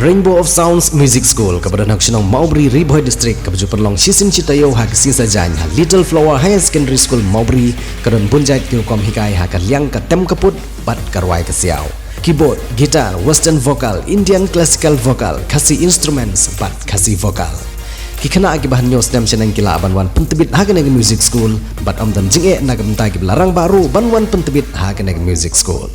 Rainbow of Sounds Music School kepada nak senang Maubri Riboy District kepada perlong sisin citayo hak sisa jan Little Flower Higher Secondary School Maubri kedan bunjai kilkom hikai hak liang ka tem kaput bat karwai ke siau. Keyboard, gitar, western vocal, Indian classical vocal, kasih instruments bat kasih vocal. Kikana akibat news nem senang kila banwan pentebit hak neg music school bat amdan jinge nak mentai larang baru banwan pentebit hak neg music school.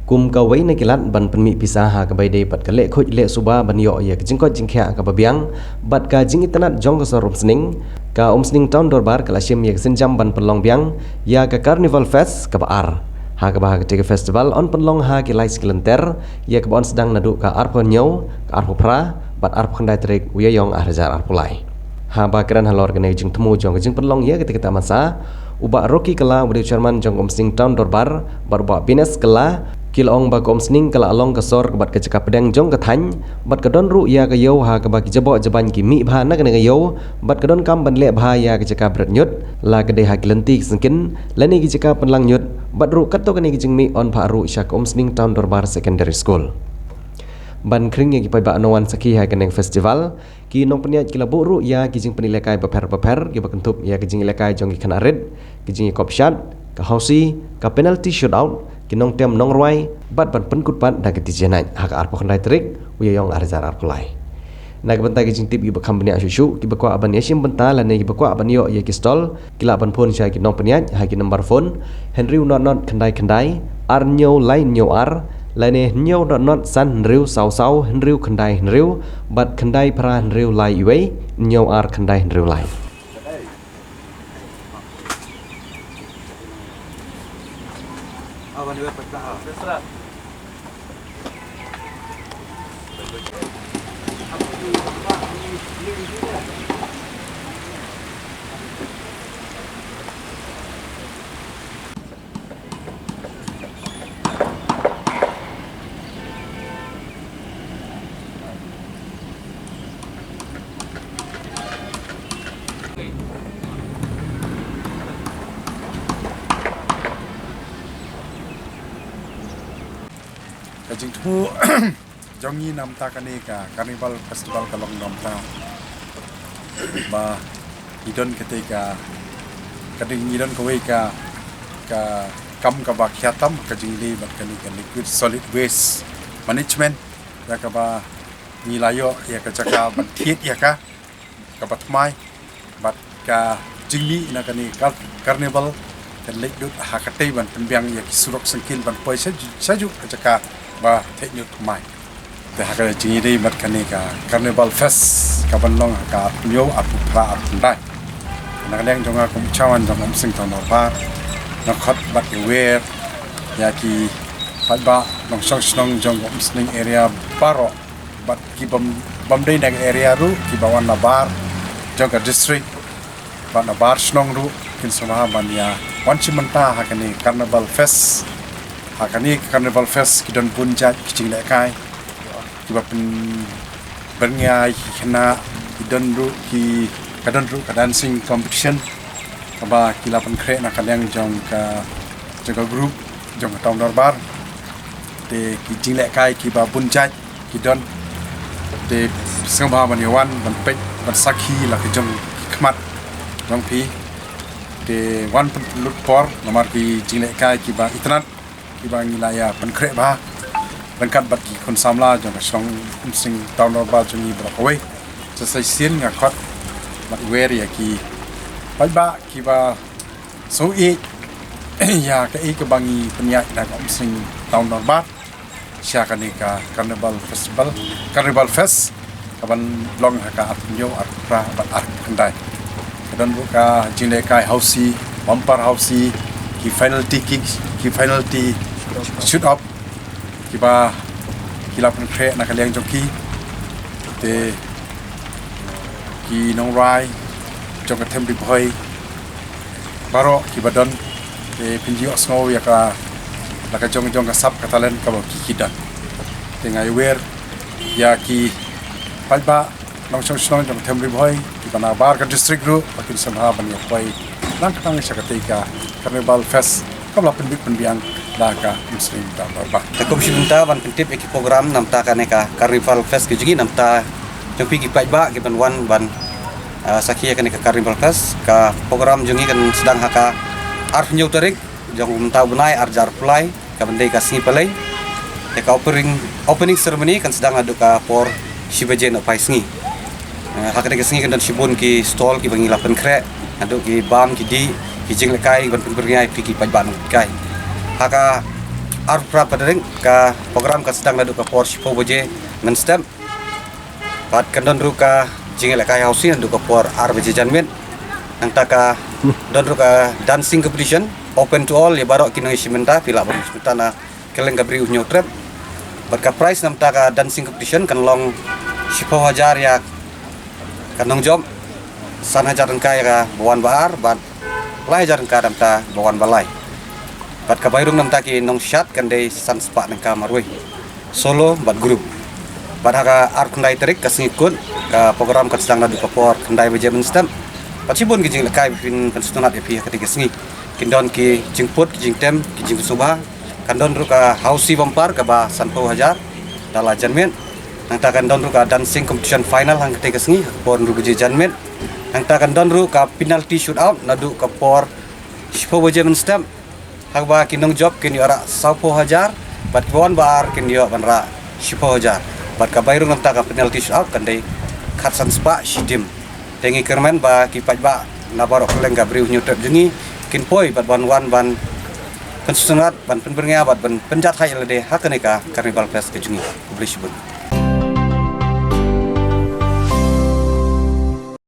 Kum kawai na kilat ban penmi pisah ha ka baidei pat ka le khoj le suba ban yo ya jingko jingkhya ka babiang bat ka jing itanat jong ka sorum sning ka sning town dorbar ka lasim ya senjam ban penlong biang ya ka carnival fest ka baar ha ka bah ka festival on penlong ha ki lai skilenter ya ka bon sedang nadu ka arpo nyau ka arpo pra bat arpo khandai trek uya yong arjar arpo lai ha ba kran halor ka ne jing temu jong ka jing penlong ya ketika masa uba roki kala wadi chairman jong sning town dorbar barba bines kala kilong ba sning kala along kasor bat ka cakap pedang jong ka thany bat ka don ru ya ka yo ha ka ba ki jabo jaban ki mi bha na ka ne yo bat ka don kam ban le bha ya ka cakap brat nyut la ka de ha kilanti sengkin lani ki cakap penlang nyut bat ru kat to ka ne ki jing mi on pha ru sya sning town dorbar secondary school ban kring ya ki pai ba nowan saki ha ka ne festival ki nong peniat ki labu ru ya ki jing penilekai beper ki ba kentup ya ki jing lekai jong ki kana red ki jing kop shot ka hausi ka penalty shootout kinong tem nong ruai bat ban penkut bat da keti jenai hak arpo khandai trik uya yong arjar arpulai nak bentai ki jingtip ki bakam benia shushu ki bakwa aban yasim benta lane ki bakwa aban yo ye ki stol kila ban phone sha ki nong peniat ha ki number phone henry not khandai ar nyo lain nyo ar lane nyo not san henry sau henry khandai henry bat khandai pra henry lai iwe nyo ar khandai henry lai Awan dua petah. Terserah. Kajing tu jongi nam ta kani ka carnival festival kalong nam ta ba idon ketika kading idon kawai ka kam ka ba khatam kajing li bat kani ka liquid solid waste management ya ka ba nilayo ya ka jaka bat thiet ya ka bat mai bat ka jingmi na kani carnival kan lek dut hakatei ban penbiang ya surok sengkin ban poi saju ka jaka ba teknik mai te hakale jingi dei mat kani ka carnival fest ka banlong ka nyo apu pra apundai nak leng jonga kum chawan jong sing ton ba nak khat bat wer ya ki ba nong song snong jong sning area baro bat ki bam dei nang area ru ki bawan na bar jong ka district ba na bar snong ru kin sama ban ya wan chimanta hakani carnival fest hakani carnival fest kidon punjat kicing lekai kiba pen berngai kena kidon ru ki kadon ru ka dancing competition aba kila pen kre na kaleng jong ka jaga group jong taung dorbar te kicing lekai kiba punjat kidon te sengba maniwan ban pek ban sakhi la ki jong khmat jong pi te wan pen lut por nomor ki jing lekai kiba itnat ibang nilaya penkre ba lengkap bat ki kon samla jong song sing town ba jong ni brokwe sesai sin ngakot bat wer ya ki ba ki ba so e ya ka e ke bangi penyak na sing town ba sya ka ni ka carnival fest kaban long ka atnyo atra bat ar kandai dan buka jinde kai hausi bumper hausi ki penalty shoot up kiba kila pen kre na kaleng joki te ki nong rai jong tem di boy baro kiba don te pinji osngo ya ka la ka jong ka sap ka talen ka ki kidan te ngai wer ya ki palba nong song jong tem di boy kiba na bar ka district ru pakin samha ban yo boy lang katang sa katika carnival fest kabla penbik penbiang laka muslim ta ba Takom shibunta ban pentip iki program namta kaneka Carnival Fest ke jugi namta jompi ki paiba ki ban wan ban sakia kaneka Carnival Fest ka program jungi kan sedang haka arf nyau tarik jong umta bunai arjar pulai ka bendai ka singi palai ka opening ceremony kan sedang adu ka por shibajen opai singi haka ka singi kan dan shibun ki stall ki bangi lapan krek adu ki bam ki di ki jing lekai ban pengai ki paiba nang kai haka arf pra padring ka program ka sedang adu ka por shibajen men stem pat kandon ruka jingle kai hausin adu ka por arbaje janmen nang taka don ruka dancing competition open to all ya barok kinang simenta pila bar simenta na keleng gabri unyo trap barka prize nam taka dancing competition kan long 10,000 ya kanong job san hajar kai ka bawan bahar bat lai hajar ka dam ta bawan balai bat ka bairung nam taki nong shot kan dei san spa nang ka marwei solo bat group bat haka art kandai terik ka singikut ka program ka sedang nadu ka por kandai bejaman stem Pacibun kijing lekai pin penstunat epi ketika sengi kindon ki jingput ki jingtem ki jing subah kandon ruka hausi vampar ka ba sanpo hajar dala janmen nang ta kandon ruka dancing competition final hang ketika sengi por ruka janmen nang ta kandon ruka penalty shootout nadu ka por shipo bejaman stem hang ba kinong job kin yara sanpo hajar bat kawan bar kin yo banra shipo hajar bat ka bairung nang ta ka penalty shootout kandai khatsan spa shidim tengi kermen ba kipat ba na barok keleng gabriu nyutet jengi kin poi bat ban wan ban pensunat ban penberngia bat ban penjat hai lede hakaneka Carnival Fest ke jengi publish bun